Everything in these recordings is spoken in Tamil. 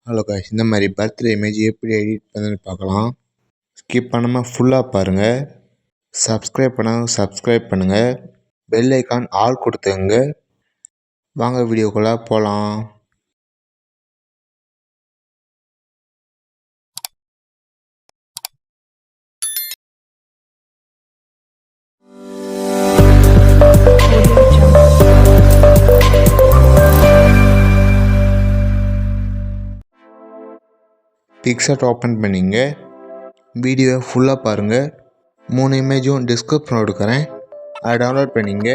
ஹலோ காய்ஸ், இந்த மாதிரி பர்த்டே இமேஜ் எப்படி எடிட் பண்ணுன்னு பார்க்கலாம். ஸ்கிப் பண்ணாமல் ஃபுல்லாக பாருங்கள். சப்ஸ்கிரைப் பண்ணாமல் சப்ஸ்கிரைப் பண்ணுங்கள். பெல் ஐக்கான் ஆல் கொடுத்துங்க. வாங்க வீடியோக்குள்ளே போகலாம். பிக்சட் ஓப்பன் பண்ணிங்க. வீடியோவை ஃபுல்லாக பாருங்கள். 3 இமேஜும் டிஸ்கிரிப்ஷனில் கொடுக்குறேன், அதை டவுன்லோட் பண்ணிங்க.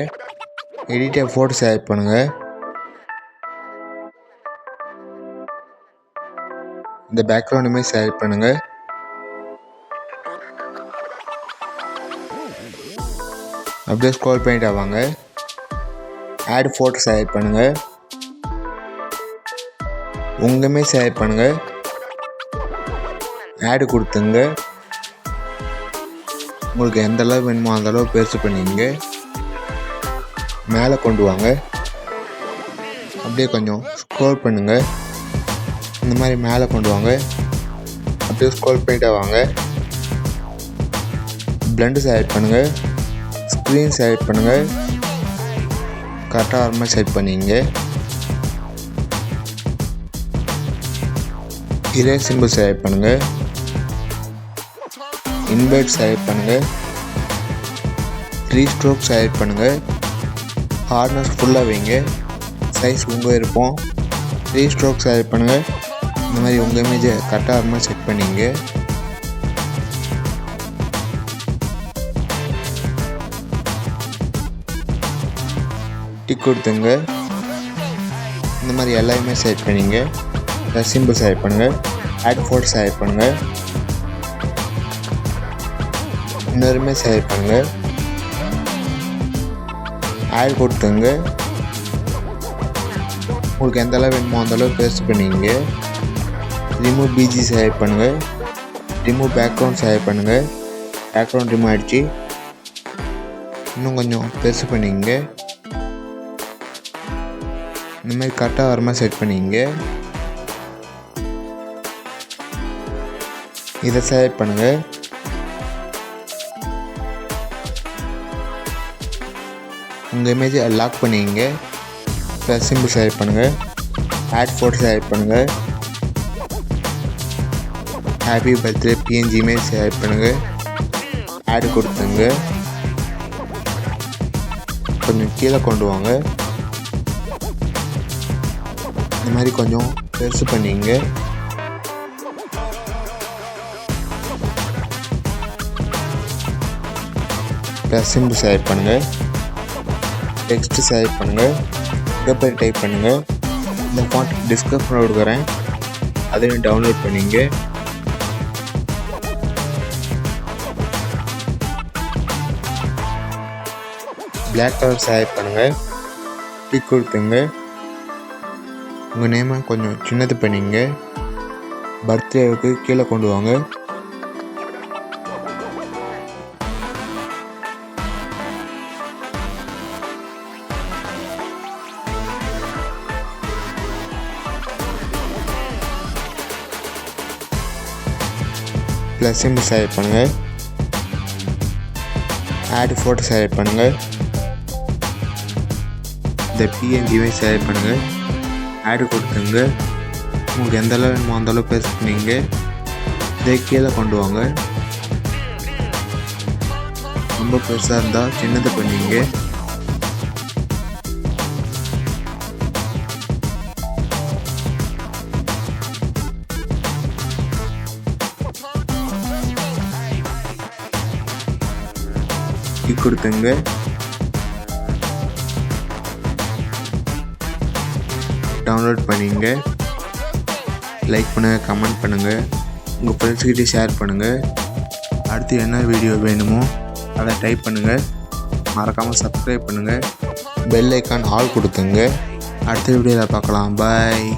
எடிட்டர் ஃபோட்டோஸ் ஆட் பண்ணுங்கள். இந்த பேக்ரவுண்ட் இமேஜ் செலக்ட் பண்ணுங்கள். அப்படியே ஸ்க்ரோல் பண்ணிட்டு வாங்க. ஆட் ஃபோட்டோஸ் செலக்ட் பண்ணுங்கள். உங்கள் இமேஜ் செலக்ட் பண்ணுங்கள். ஆடு கொடுத்துங்க. உங்களுக்கு எந்த அளவு வேணுமோ அந்த அளவு பெருசு பண்ணிங்க. மேலே கொண்டு வாங்க. அப்படியே கொஞ்சம் ஸ்க்ரோல் பண்ணுங்க. இந்த மாதிரி மேலே கொண்டு வாங்க. அப்படியே ஸ்க்ரோல் பண்ணிட்டே வாங்க. பிளெண்ட் செலக்ட் பண்ணுங்க. ஸ்க்ரீன் செலக்ட் பண்ணுங்க. கரெக்டாக வர மாதிரி செட் பண்ணிங்க. இரேஸ் சிம்பிள் செலக்ட் பண்ணுங்க. இன்வெர்ட் செலக்ட் பண்ணுங்கள். ரீஸ்ட்ரோக் செலக்ட் பண்ணுங்கள். ஹார்ட்னஸ் ஃபுல்லாக வைங்க. சைஸ் உங்கள் விருப்பம். ரீஸ்ட்ரோக் செலக்ட் பண்ணுங்கள். இந்த மாதிரி உங்கள் இமேஜை கரெக்டாக மாதிரி செட் பண்ணிங்க. டிக் கொடுத்துங்க. இந்த மாதிரி எல்லா இமேஜ் செலக்ட் பண்ணிங்க. சிம்பிள் செலக்ட் பண்ணுங்கள். ஆட் ஃபோட்டோ செலக்ட் பண்ணுங்கள். இன்னொருமே செலக்ட் பண்ணுங்கள். ஆட் கொடுத்துங்க. உங்களுக்கு எந்த அளவு வேணுமோ அந்த அளவு பெருசு பண்ணிங்க. ரிமூவ் பிஜி செலக்ட் பண்ணுங்கள். ரிமூவ் பேக்ரவுண்ட் செலக்ட் பண்ணுங்கள். பேக்ரவுண்ட் ரிமூவ் ஆகிடுச்சு. இன்னும் கொஞ்சம் பெருசு பண்ணிங்க. இந்த மாதிரி கரெக்டாக வர மாதிரி செட் பண்ணிங்க. இதை செலக்ட் பண்ணுங்கள். உங்கள் இமேஜை லாக் பண்ணிங்க. ப்ளஸ் சிம்பிள் செலக்ட் பண்ணுங்கள். ஆட் ஃபோட்டோ செலக்ட் பண்ணுங்கள். Happy birthday PNG image select பண்ணுங்கள். ஆட் கொடுத்துங்க. கொஞ்சம் கீழே கொண்டு வாங்க. இந்த மாதிரி கொஞ்சம் பெருசு பண்ணிங்க. ப்ளஸ் சிம்பிள் செலக்ட் பண்ணுங்கள். டெக்ஸ்ட் செலக்ட் பண்ணுங்கள். பேப்பர் டைப் பண்ணுங்கள். இந்த ஃபாண்ட் டிஸ்கிரிப்ஷனில் கொடுக்குறேன், அதையும் டவுன்லோட் பண்ணிங்க. பிளாக் கலர் செலக்ட் பண்ணுங்கள். டிக் கொடுத்துங்க. உங்கள் நேமை கொஞ்சம் சின்னது பண்ணிங்க. பர்த்டேவுக்கு கீழே கொண்டு வாங்க. ப்ளஸ் சிம்பிள் செலக்ட் பண்ணுங்கள். ஆட் ஃபோட்டோ செலக்ட் பண்ணுங்கள். இந்த பிஎன்ஜிவை செலக்ட் பண்ணுங்கள். ஆட் கொடுத்துங்க. உங்களுக்கு எந்த அளவு வேணுமோ அந்த அளவு பெருசு பண்ணிங்க. இதை கீழே கொண்டு வாங்க. ரொம்ப பெருசாக இருந்தால் சின்னது பண்ணிங்க. கொடுத்துங்க. டவுன்லோட் பண்ணிங்க. லைக் பண்ணுங்கள், கமெண்ட் பண்ணுங்கள், உங்கள் ஃப்ரெண்ட்ஸ்கிட்டே ஷேர் பண்ணுங்கள். அடுத்து என்ன வீடியோ வேணுமோ அதை டைப் பண்ணுங்கள். மறக்காமல் சப்ஸ்கிரைப் பண்ணுங்கள். பெல் ஐக்கான் ஆல் கொடுத்துங்க. அடுத்த வீடியோவில் பார்க்கலாம். பாய்.